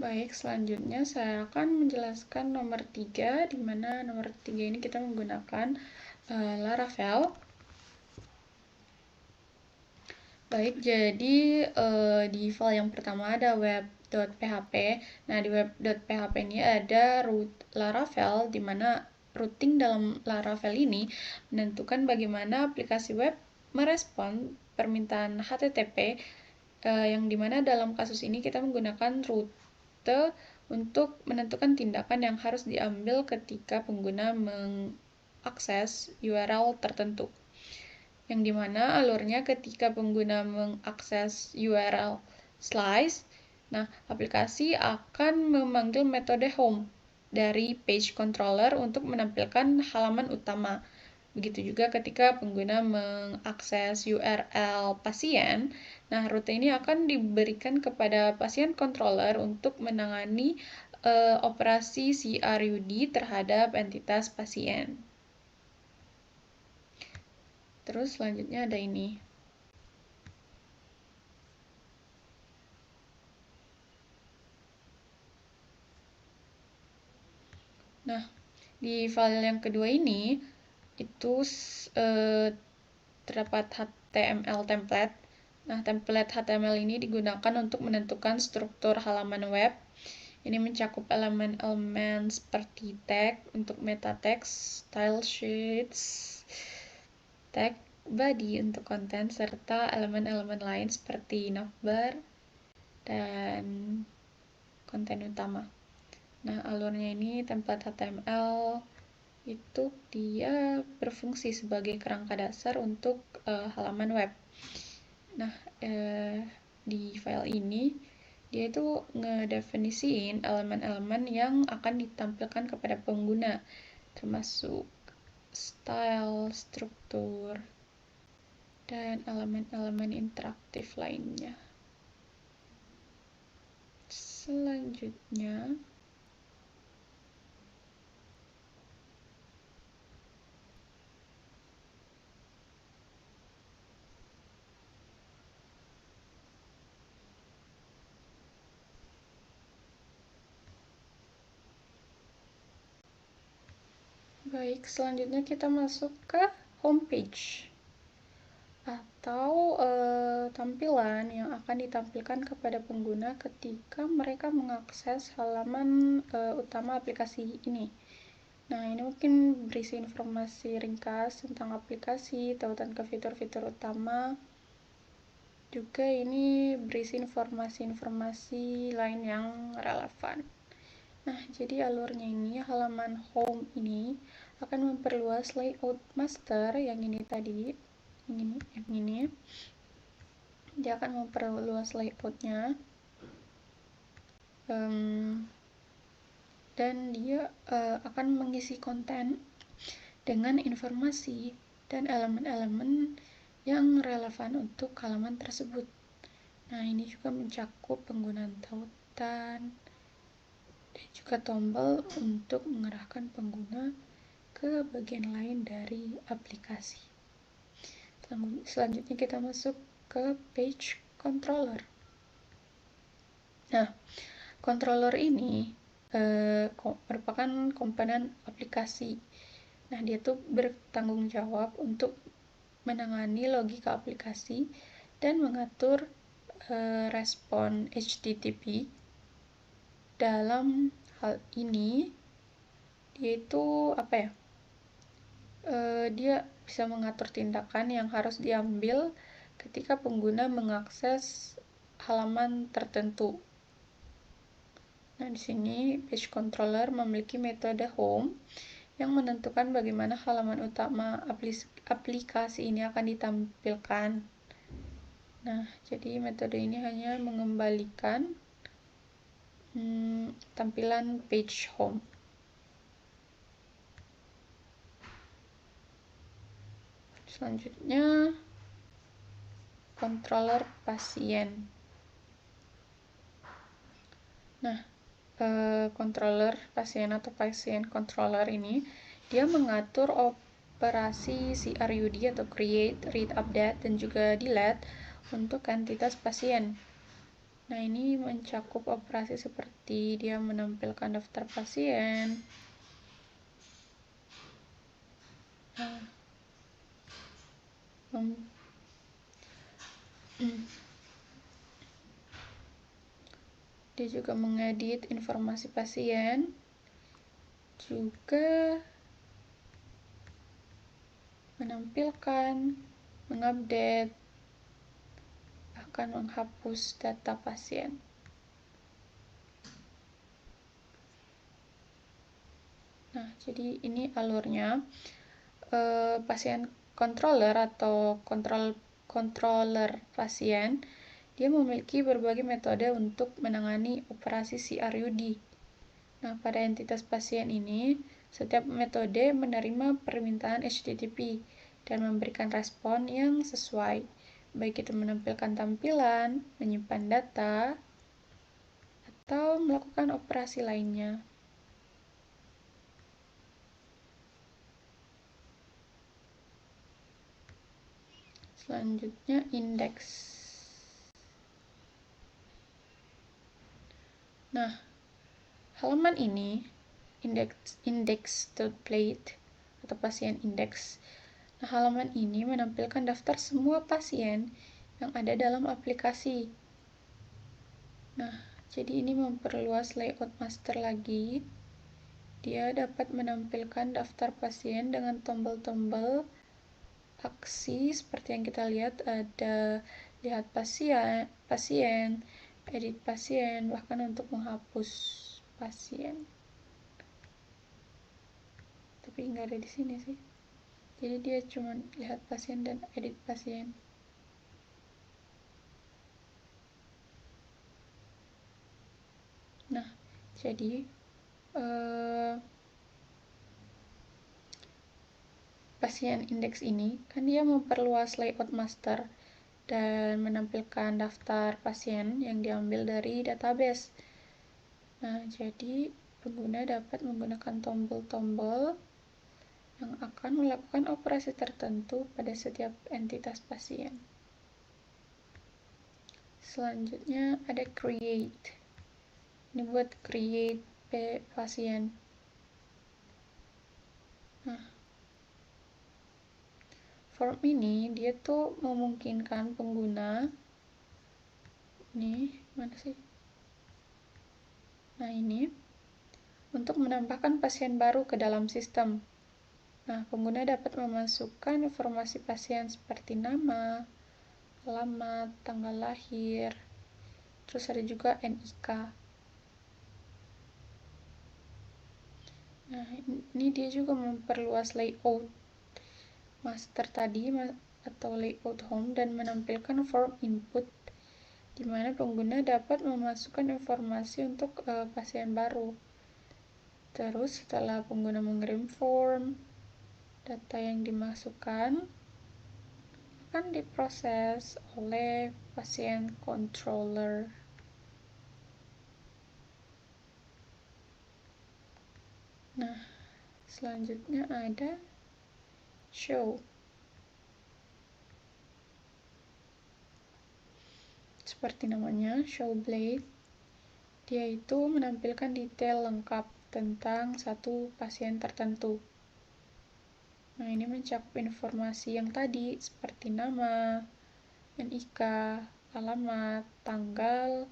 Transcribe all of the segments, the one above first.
Baik, selanjutnya saya akan menjelaskan nomor 3, di mana nomor 3 ini kita menggunakan Laravel. Baik, jadi di file yang pertama ada web.php. Nah, di web.php ini ada root Laravel, di mana routing dalam Laravel ini menentukan bagaimana aplikasi web merespon permintaan HTTP, yang dimana dalam kasus ini kita menggunakan rute untuk menentukan tindakan yang harus diambil ketika pengguna mengakses URL tertentu, yang dimana alurnya ketika pengguna mengakses URL slice, nah aplikasi akan memanggil metode home dari page controller untuk menampilkan halaman utama. Begitu juga ketika pengguna mengakses URL pasien, nah rute ini akan diberikan kepada pasien controller untuk menangani operasi CRUD terhadap entitas pasien. Terus selanjutnya ada ini. Nah, di file yang kedua ini itu terdapat HTML template. Nah, template HTML ini digunakan untuk menentukan struktur halaman web. Ini mencakup elemen-elemen seperti tag untuk meta text, style sheets, tag, body untuk konten, serta elemen-elemen lain seperti navbar dan konten utama. Nah, alurnya ini template HTML itu dia berfungsi sebagai kerangka dasar untuk halaman web. Nah, di file ini dia itu ngedefinisiin elemen-elemen yang akan ditampilkan kepada pengguna, termasuk style, struktur, dan elemen-elemen interaktif lainnya. Selanjutnya, baik, selanjutnya kita masuk ke homepage atau tampilan yang akan ditampilkan kepada pengguna ketika mereka mengakses halaman utama aplikasi ini. Nah, ini mungkin berisi informasi ringkas tentang aplikasi, tautan ke fitur-fitur utama. Juga ini berisi informasi-informasi lain yang relevan. Nah, jadi alurnya ini, halaman home ini akan memperluas layout master yang ini tadi, yang ini. Dia akan memperluas layoutnya, dan dia akan mengisi konten dengan informasi dan elemen-elemen yang relevan untuk halaman tersebut. Nah, ini juga mencakup penggunaan tautan dan juga tombol untuk mengarahkan pengguna ke bagian lain dari aplikasi. Selanjutnya kita masuk ke page controller. Nah, controller ini merupakan komponen aplikasi. Nah, dia tuh bertanggung jawab untuk menangani logika aplikasi dan mengatur respon HTTP. Dalam hal ini, dia itu dia bisa mengatur tindakan yang harus diambil ketika pengguna mengakses halaman tertentu. Nah, di sini page controller memiliki metode home yang menentukan bagaimana halaman utama aplikasi ini akan ditampilkan. Nah, jadi metode ini hanya mengembalikan tampilan page home. Selanjutnya, controller pasien. Nah, controller pasien atau pasien controller ini dia mengatur operasi CRUD atau create, read, update, dan juga delete untuk entitas pasien. Nah, ini mencakup operasi seperti dia menampilkan daftar pasien. Dia juga mengedit informasi pasien, juga menampilkan, mengupdate, bahkan menghapus data pasien. Nah, jadi ini alurnya. Pasien controller atau controller pasien, dia memiliki berbagai metode untuk menangani operasi CRUD. Nah, pada entitas pasien ini, setiap metode menerima permintaan HTTP dan memberikan respon yang sesuai, baik itu menampilkan tampilan, menyimpan data, atau melakukan operasi lainnya. Selanjutnya, indeks. Nah, halaman ini index.plate atau pasien index. Nah, halaman ini menampilkan daftar semua pasien yang ada dalam aplikasi. Nah, jadi ini memperluas layout master lagi. Dia dapat menampilkan daftar pasien dengan tombol-tombol aksi seperti yang kita lihat, ada lihat pasien, edit pasien, bahkan untuk menghapus pasien. Tapi nggak ada di sini sih. Jadi dia cuma lihat pasien dan edit pasien. Nah, jadi pasien indeks ini kan dia memperluas layout master dan menampilkan daftar pasien yang diambil dari database. Nah, jadi pengguna dapat menggunakan tombol-tombol yang akan melakukan operasi tertentu pada setiap entitas pasien. Selanjutnya ada create. Ini buat create pasien. Nah, form ini dia tuh memungkinkan pengguna, ini mana sih? Nah, ini untuk menambahkan pasien baru ke dalam sistem. Nah, pengguna dapat memasukkan informasi pasien seperti nama, alamat, tanggal lahir, terus ada juga NIK. Nah, ini dia juga memperluas layout master tadi atau layout home dan menampilkan form input di mana pengguna dapat memasukkan informasi untuk pasien baru. Terus setelah pengguna mengirim form, data yang dimasukkan akan diproses oleh pasien controller. Nah, selanjutnya ada show. Seperti namanya, show blade. Dia itu menampilkan detail lengkap tentang satu pasien tertentu. Nah, ini mencakup informasi yang tadi seperti nama, NIK, alamat, tanggal,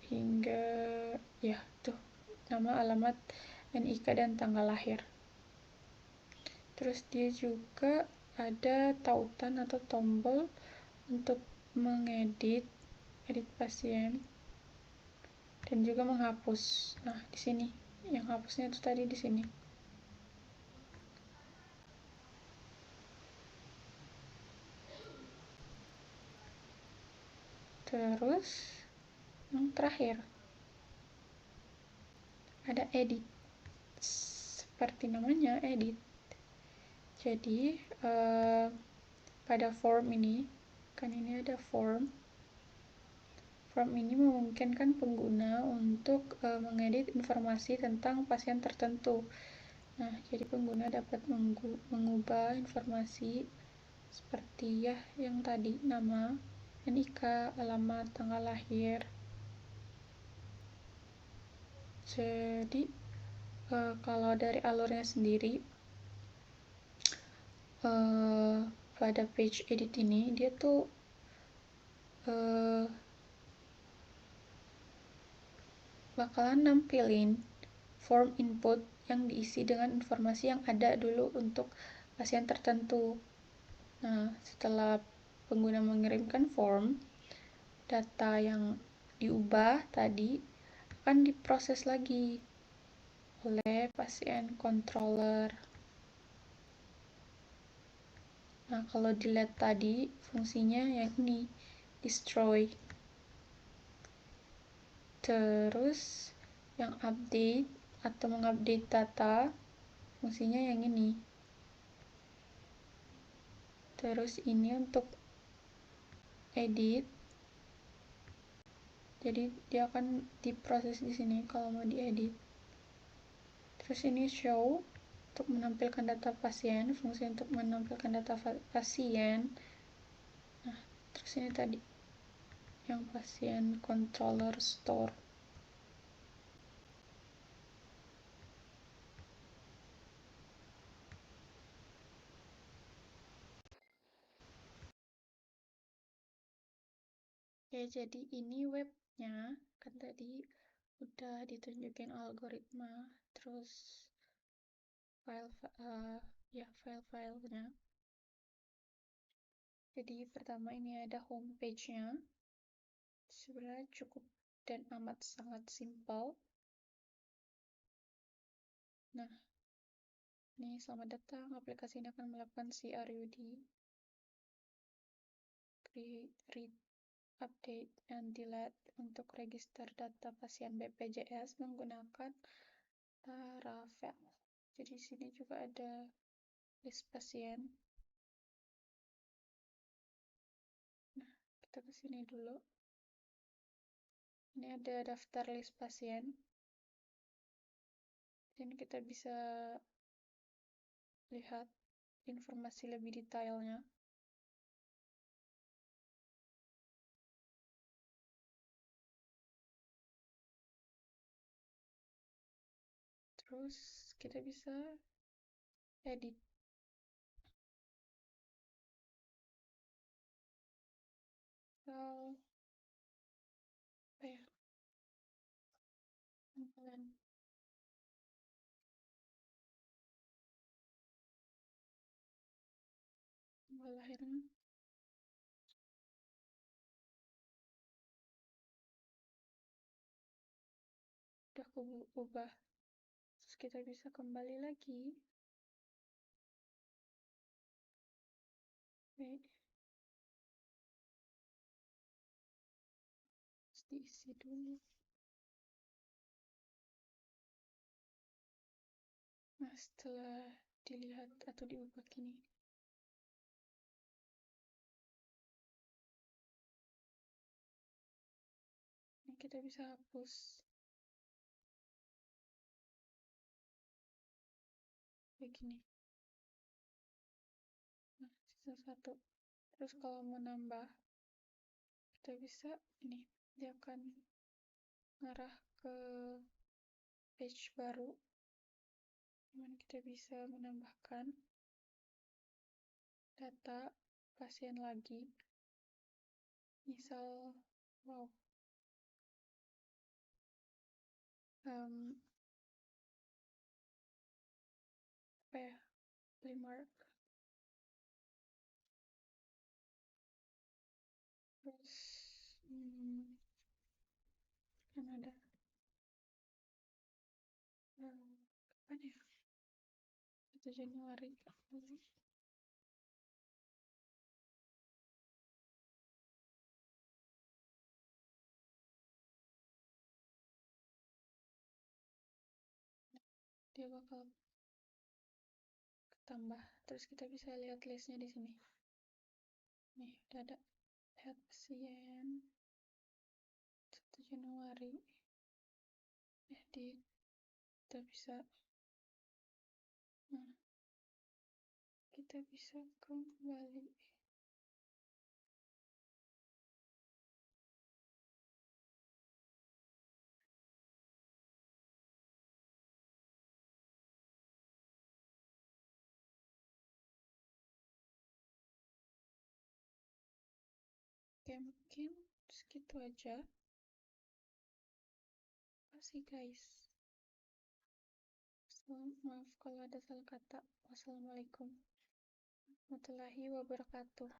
hingga ya tuh nama, alamat, NIK, dan tanggal lahir. Terus dia juga ada tautan atau tombol untuk edit pasien dan juga menghapus. Nah, di sini yang hapusnya itu tadi di sini. Terus yang terakhir ada edit. Seperti namanya, edit. Jadi pada form ini, kan ini ada form ini memungkinkan pengguna untuk mengedit informasi tentang pasien tertentu. Nah, jadi pengguna dapat mengubah informasi seperti ya yang tadi, nama, NIK, alamat, tanggal lahir. Jadi kalau dari alurnya sendiri, pada page edit ini dia tuh bakalan nampilin form input yang diisi dengan informasi yang ada dulu untuk pasien tertentu. Nah, setelah pengguna mengirimkan form, data yang diubah tadi akan diproses lagi oleh pasien controller. Nah, kalau delete tadi fungsinya yang ini, destroy. Terus yang update atau mengupdate data fungsinya yang ini. Terus ini untuk edit. Jadi dia akan diproses di sini kalau mau diedit. Terus ini show untuk menampilkan data pasien, fungsi untuk menampilkan data pasien. Nah, terus ini tadi yang pasien controller store. Oke, jadi ini webnya, kan tadi udah ditunjukin algoritma, terus file-filenya. Jadi pertama ini ada homepage-nya, sebenarnya cukup dan amat sangat simpel. Nah, ini selamat datang, aplikasi ini akan melakukan CRUD, create, read, update, and delete untuk register data pasien BPJS menggunakan Laravel. Jadi di sini juga ada list pasien. Nah, kita ke sini dulu. Ini ada daftar list pasien. Dan kita bisa lihat informasi lebih detailnya. Terus kita bisa edit. Apa ya? Tampilan. Tanggal lahirnya. Udah aku ubah. Terus kita bisa kembali lagi. Wait. Terus diisi dulu. Nah, setelah dilihat atau diubah gini, ini kita bisa hapus. Begini. Nah, sisa satu. Terus kalau mau nambah, kita bisa ini. Dia akan ngarah ke page baru. Dimana kita bisa menambahkan data pasien lagi. Misal, wow, apa ya, Primark. Terus kan ada kapan ya, 1 Januari dia bakal tambah. Terus kita bisa lihat listnya di sini. Nih, udah ada lihat pasien 1 Januari edit. Kita bisa kita bisa kembali mungkin segitu aja. Makasih guys. Maaf kalau ada salah kata. Wassalamualaikum warahmatullahi wabarakatuh.